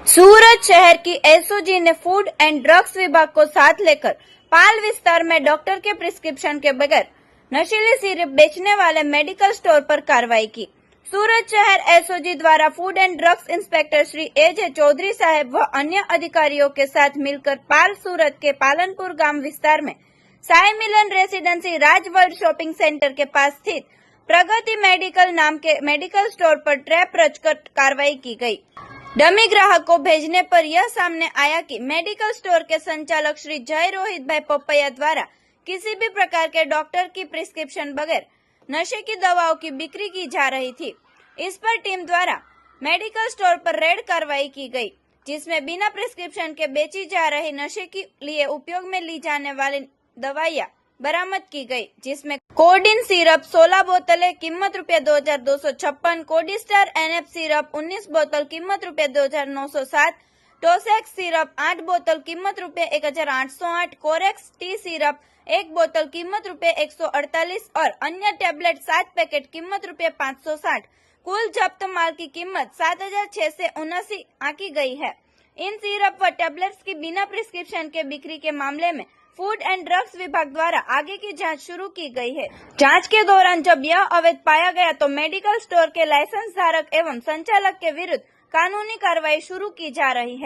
सूरत शहर की एसओजी ने फूड एंड ड्रग्स विभाग को साथ लेकर पाल विस्तार में डॉक्टर के प्रिस्क्रिप्शन के बगैर नशीली सिरप बेचने वाले मेडिकल स्टोर पर कार्रवाई की। सूरत शहर एसओजी द्वारा food and drugs inspector Shri AJ Chaudhary साहब व अन्य अधिकारियों के साथ मिलकर पाल सूरत के पालनपुर गांव विस्तार में साई मिलन रेसिडेंसी राज वर्ल्ड शॉपिंग सेंटर के पास स्थित प्रगति मेडिकल नाम के मेडिकल स्टोर पर ट्रैप रचकर कार्रवाई की गई। डमी ग्राहक को भेजने पर यह सामने आया कि मेडिकल स्टोर के संचालक श्री जय रोहित भाई पपैया द्वारा किसी भी प्रकार के डॉक्टर की प्रिस्क्रिप्शन बगैर नशे की दवाओं की बिक्री की जा रही थी। इस पर टीम द्वारा मेडिकल स्टोर पर रेड कार्रवाई की गई, जिसमें बिना प्रिस्क्रिप्शन के बेची जा रही नशे के लिए उपयोग में ली जाने वाली दवाइयाँ बरामद की गई, जिसमें कोडिन सिरप 16 बोतलें कीमत ₹2256, कोडिस्टार एनएफ सिरप 19 बोतल कीमत ₹2907, टोसेक्स सिरप 8 बोतल कीमत ₹1808, कोरेक्स टी सिरप 1 बोतल कीमत ₹148 और अन्य टेबलेट 7 पैकेट कीमत ₹560। कुल जब्त माल की कीमत 7,679 आंकी गई है। इन सिरप व टेबलेट्स की बिना प्रिस्क्रिप्शन के बिक्री के मामले में फूड एंड ड्रग्स विभाग द्वारा आगे की जांच शुरू की गई है। जांच के दौरान जब यह अवैध पाया गया तो मेडिकल स्टोर के लाइसेंस धारक एवं संचालक के विरुद्ध कानूनी कार्रवाई शुरू की जा रही है।